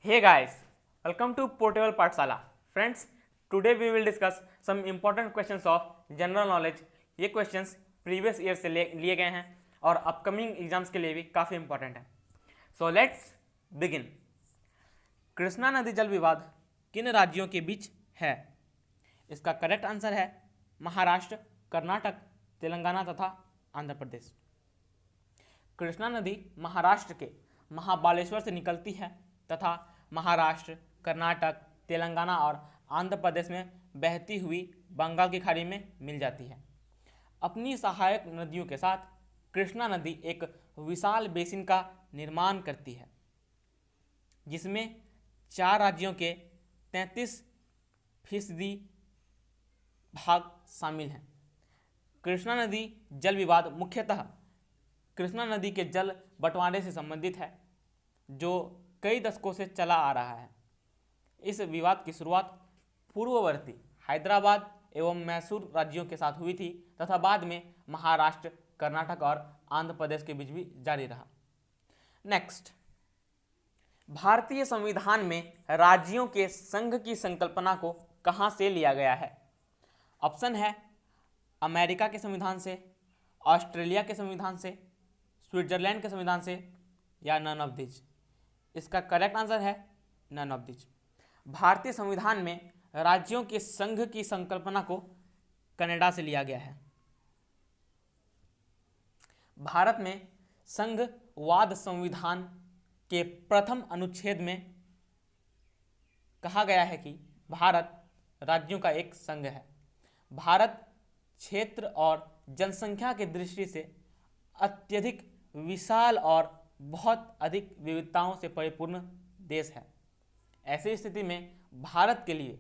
Hey guys, welcome to Portable Pathshala. Friends, today we will discuss some important questions of general knowledge. ये questions previous year से लिए गए हैं और upcoming exams के लिए भी काफ़ी important है. So let's begin. कृष्णा नदी जल विवाद किन राज्यों के बीच है? इसका करेक्ट आंसर है महाराष्ट्र, कर्नाटक, तेलंगाना तथा आंध्र प्रदेश. कृष्णा नदी महाराष्ट्र के महाबालेश्वर से निकलती है तथा महाराष्ट्र, कर्नाटक, तेलंगाना और आंध्र प्रदेश में बहती हुई बंगाल की खाड़ी में मिल जाती है. अपनी सहायक नदियों के साथ कृष्णा नदी एक विशाल बेसिन का निर्माण करती है जिसमें 4 राज्यों के 33% भाग शामिल हैं. कृष्णा नदी जल विवाद मुख्यतः कृष्णा नदी के जल बंटवारे से संबंधित है जो कई दशकों से चला आ रहा है. इस विवाद की शुरुआत पूर्ववर्ती हैदराबाद एवं मैसूर राज्यों के साथ हुई थी तथा बाद में महाराष्ट्र, कर्नाटक और आंध्र प्रदेश के बीच भी जारी रहा. नेक्स्ट, भारतीय संविधान में राज्यों के संघ की संकल्पना को कहां से लिया गया है? ऑप्शन है अमेरिका के संविधान से, ऑस्ट्रेलिया के संविधान से, स्विट्जरलैंड के संविधान से या नन ऑफ दिस. इसका करेक्ट आंसर है नन ऑफ दिस. भारतीय संविधान में राज्यों के संघ की संकल्पना को कनाडा से लिया गया है. भारत में संघवाद संविधान के प्रथम अनुच्छेद में कहा गया है कि भारत राज्यों का एक संघ है. भारत क्षेत्र और जनसंख्या की दृष्टि से अत्यधिक विशाल और बहुत अधिक विविधताओं से परिपूर्ण देश है. ऐसी स्थिति में भारत के लिए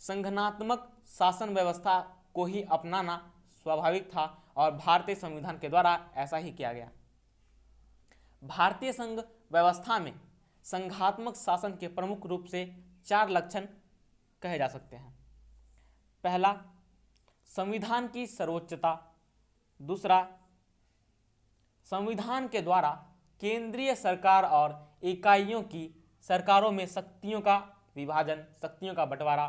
संघनात्मक शासन व्यवस्था को ही अपनाना स्वाभाविक था और भारतीय संविधान के द्वारा ऐसा ही किया गया. भारतीय संघ व्यवस्था में संघात्मक शासन के प्रमुख रूप से 4 लक्षण कहे जा सकते हैं. पहला, संविधान की सर्वोच्चता. दूसरा, संविधान के द्वारा केंद्रीय सरकार और इकाइयों की सरकारों में शक्तियों का विभाजन, शक्तियों का बंटवारा.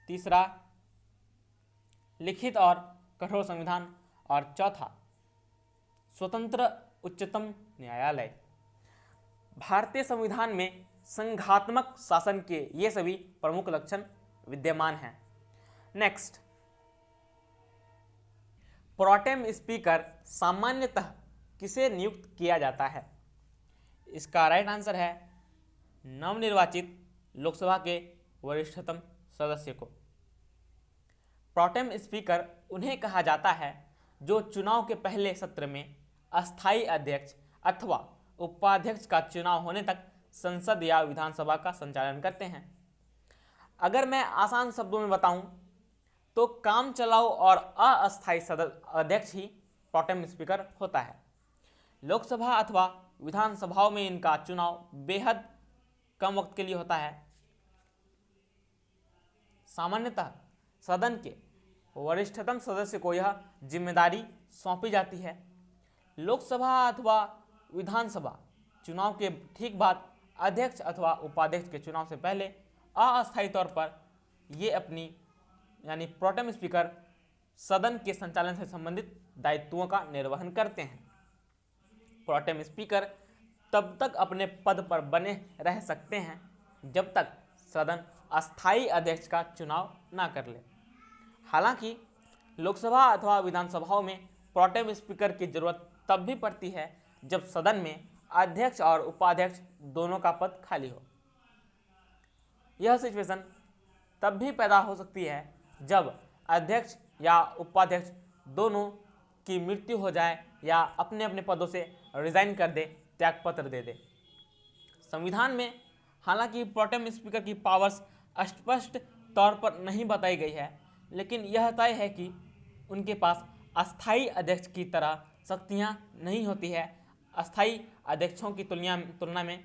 तीसरा, लिखित और कठोर संविधान. और चौथा, स्वतंत्र उच्चतम न्यायालय. भारतीय संविधान में संघात्मक शासन के ये सभी प्रमुख लक्षण विद्यमान हैं. नेक्स्ट, प्रोटेम स्पीकर सामान्यतः किसे नियुक्त किया जाता है? इसका राइट आंसर है नवनिर्वाचित लोकसभा के वरिष्ठतम सदस्य को. प्रोटेम स्पीकर उन्हें कहा जाता है जो चुनाव के पहले सत्र में अस्थायी अध्यक्ष अथवा उपाध्यक्ष का चुनाव होने तक संसद या विधानसभा का संचालन करते हैं. अगर मैं आसान शब्दों में बताऊं तो काम चलाऊ और अस्थायी अध्यक्ष ही प्रोटेम स्पीकर होता है. लोकसभा अथवा विधानसभाओं में इनका चुनाव बेहद कम वक्त के लिए होता है. सामान्यतः सदन के वरिष्ठतम सदस्य को यह जिम्मेदारी सौंपी जाती है. लोकसभा अथवा विधानसभा चुनाव के ठीक बाद अध्यक्ष अथवा उपाध्यक्ष के चुनाव से पहले अस्थायी तौर पर ये अपनी यानी प्रोटेम स्पीकर सदन के संचालन से संबंधित दायित्वों का निर्वहन करते हैं. प्रोटेम स्पीकर तब तक अपने पद पर बने रह सकते हैं जब तक सदन अस्थायी अध्यक्ष का चुनाव ना कर ले. हालांकि लोकसभा अथवा विधानसभाओं में प्रोटेम स्पीकर की जरूरत तब भी पड़ती है जब सदन में अध्यक्ष और उपाध्यक्ष दोनों का पद खाली हो. यह सिचुएशन तब भी पैदा हो सकती है जब अध्यक्ष या उपाध्यक्ष दोनों की मृत्यु हो जाए या अपने अपने पदों से रिजाइन कर दे, त्यागपत्र दे दे. संविधान में हालांकि प्रोटेम स्पीकर की पावर्स स्पष्ट तौर पर नहीं बताई गई है, लेकिन यह तय है कि उनके पास अस्थायी अध्यक्ष की तरह शक्तियां नहीं होती है. अस्थायी अध्यक्षों की तुलना में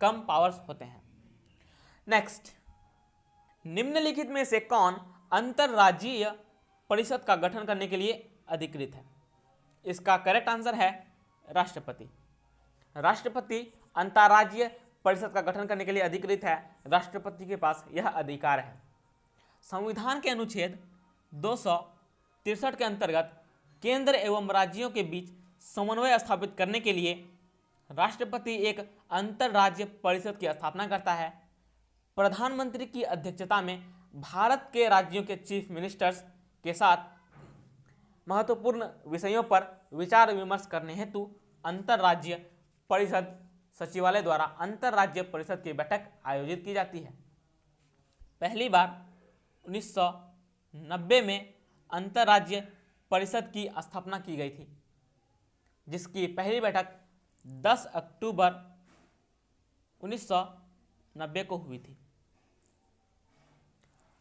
कम पावर्स होते हैं. नेक्स्ट, निम्नलिखित में से कौन अंतरराज्यीय परिषद का गठन करने के लिए अधिकृत है? इसका करेक्ट आंसर है राष्ट्रपति. राष्ट्रपति अंतर्राज्यीय परिषद का गठन करने के लिए अधिकृत है। राष्ट्रपति के पास यह अधिकार है। संविधान के अनुच्छेद 263 के अंतर्गत केंद्र एवं राज्यों के बीच समन्वय स्थापित करने के लिए राष्ट्रपति एक अंतरराज्य परिषद की स्थापना करता है। प्रधानमंत्री की अध्यक्षता में भारत के राज्यों के चीफ मिनिस्टर्स के साथ महत्वपूर्ण विषयों पर विचार विमर्श करने हेतु अंतरराज्य परिषद सचिवालय द्वारा अंतरराज्य परिषद की बैठक आयोजित की जाती है। पहली बार 1990 में अंतरराज्य परिषद की स्थापना की गई थी, जिसकी पहली बैठक 10 अक्टूबर 1990 को हुई थी।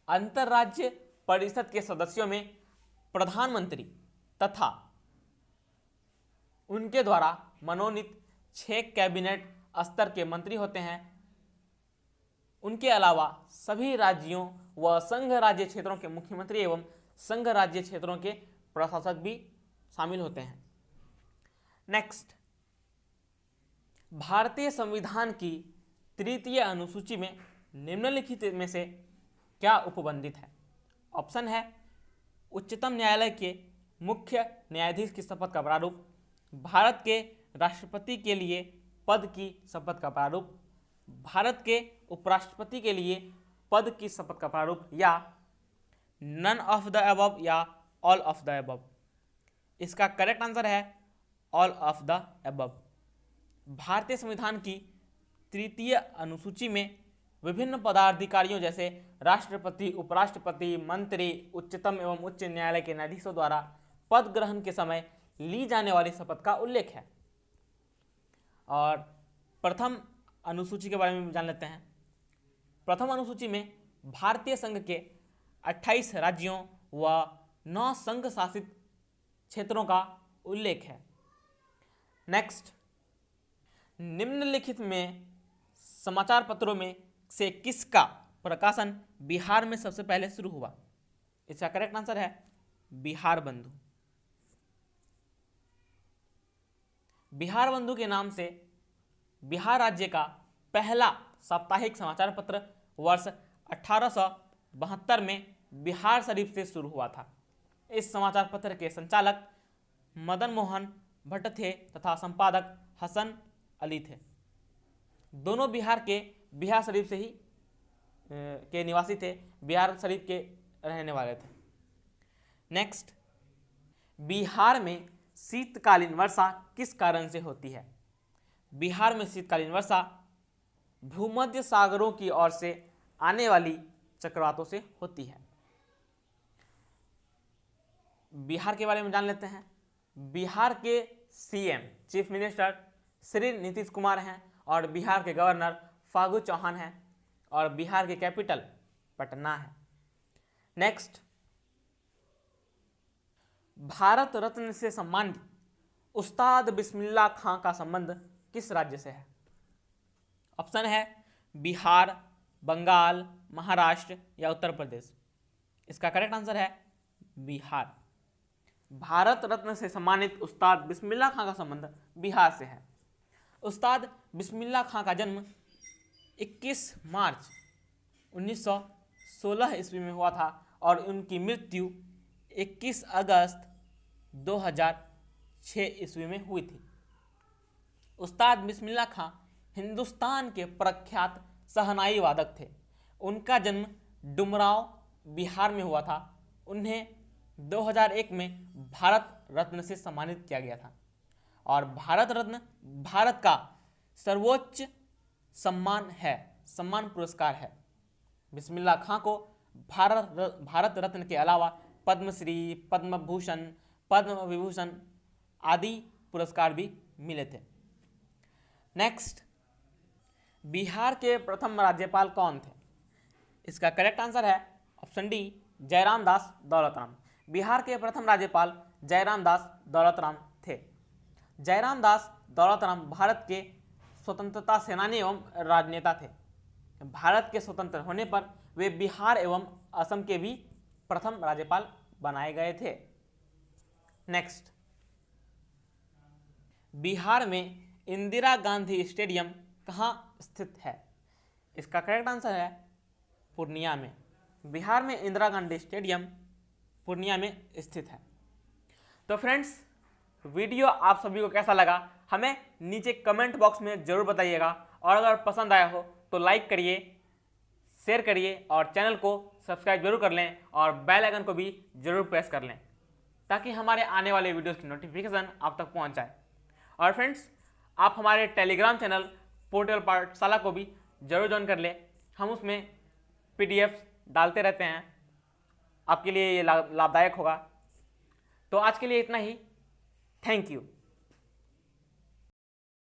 अंतरराज्य परिषद के सदस्यों में प्रधानमंत्री तथा उनके द्वारा मनोनीत 6 कैबिनेट स्तर के मंत्री होते हैं। उनके अलावा सभी राज्यों व संघ राज्य क्षेत्रों के मुख्यमंत्री एवं संघ राज्य क्षेत्रों के प्रशासक भी शामिल होते हैं। नेक्स्ट, भारतीय संविधान की तृतीय अनुसूची में निम्नलिखित में से क्या उपबंधित है? ऑप्शन है उच्चतम न्यायालय के मुख्य न्यायाधीश की शपथ का प्रारूप, भारत के राष्ट्रपति के लिए पद की शपथ का प्रारूप, भारत के उपराष्ट्रपति के लिए पद की शपथ का प्रारूप, या नन ऑफ द अबव या ऑल ऑफ द अबव। इसका करेक्ट आंसर है ऑल ऑफ द अबव। भारतीय संविधान की तृतीय अनुसूची में विभिन्न पदाधिकारियों जैसे राष्ट्रपति, उपराष्ट्रपति, मंत्री, उच्चतम एवं उच्च न्यायालय के न्यायाधीशों द्वारा पद ग्रहण के समय ली जाने वाली शपथ का उल्लेख है। और प्रथम अनुसूची के बारे में जान लेते हैं। प्रथम अनुसूची में भारतीय संघ के 28 राज्यों व 9 संघ शासित क्षेत्रों का उल्लेख है। नेक्स्ट, निम्नलिखित में समाचार पत्रों में से किसका प्रकाशन बिहार में सबसे पहले शुरू हुआ? इसका करेक्ट आंसर है बिहार बंधु। बिहार बंधु के नाम से बिहार राज्य का पहला साप्ताहिक समाचार पत्र वर्ष 1872 में बिहार शरीफ से शुरू हुआ था। इस समाचार पत्र के संचालक मदन मोहन भट्ट थे तथा संपादक हसन अली थे। दोनों बिहार शरीफ से ही के निवासी थे, बिहार शरीफ के रहने वाले थे। नेक्स्ट, बिहार में शीतकालीन वर्षा किस कारण से होती है? बिहार में शीतकालीन वर्षा भूमध्य सागरों की ओर से आने वाली चक्रवातों से होती है। बिहार के बारे में जान लेते हैं। बिहार के CM chief minister Shri Nitish Kumar हैं और बिहार के गवर्नर फागू चौहान हैं और बिहार की कैपिटल पटना है। नेक्स्ट, भारत रत्न से सम्मानित उस्ताद बिस्मिल्लाह खां का संबंध किस राज्य से है? ऑप्शन है बिहार, बंगाल, महाराष्ट्र या उत्तर प्रदेश। इसका करेक्ट आंसर है बिहार। भारत रत्न से सम्मानित उस्ताद बिस्मिल्लाह खां का संबंध बिहार से है। उस्ताद बिस्मिल्लाह खां का जन्म 21 मार्च 1916 ईस्वी में हुआ था और उनकी मृत्यु 21 अगस्त 2006 ईस्वी में हुई थी। उस्ताद बिस्मिल्लाह खां हिंदुस्तान के प्रख्यात शहनाई वादक थे। उनका जन्म डुमरांव बिहार में हुआ था। उन्हें 2001 में भारत रत्न से सम्मानित किया गया था और भारत रत्न भारत का सर्वोच्च सम्मान पुरस्कार है। बिस्मिल्लाह खां को भारत रत्न के अलावा पद्मश्री, पद्म भूषण, पद्म विभूषण आदि पुरस्कार भी मिले थे। नेक्स्ट, बिहार के प्रथम राज्यपाल कौन थे? इसका करेक्ट आंसर है ऑप्शन डी जयराम दास दौलतराम। बिहार के प्रथम राज्यपाल जयराम दास दौलतराम थे। जयराम दास दौलतराम भारत के स्वतंत्रता सेनानी एवं राजनेता थे। भारत के स्वतंत्र होने पर वे बिहार एवं असम के भी प्रथम राज्यपाल बनाए गए थे। नेक्स्ट, बिहार में इंदिरा गांधी स्टेडियम कहाँ स्थित है? इसका करेक्ट आंसर है पूर्णिया में। बिहार में इंदिरा गांधी स्टेडियम पूर्णिया में स्थित है। तो फ्रेंड्स, वीडियो आप सभी को कैसा लगा हमें नीचे कमेंट बॉक्स में ज़रूर बताइएगा, और अगर पसंद आया हो तो लाइक करिए, शेयर करिए और चैनल को सब्सक्राइब जरूर कर लें और बेल आइकन को भी जरूर प्रेस कर लें ताकि हमारे आने वाले वीडियोस की नोटिफिकेशन आप तक पहुंच जाए। और फ्रेंड्स, आप हमारे टेलीग्राम चैनल पोर्टल पाठशाला को भी जरूर ज्वाइन कर लें। हम उसमें PDF डालते रहते हैं, आपके लिए ये लाभदायक होगा। तो आज के लिए इतना ही। Thank you.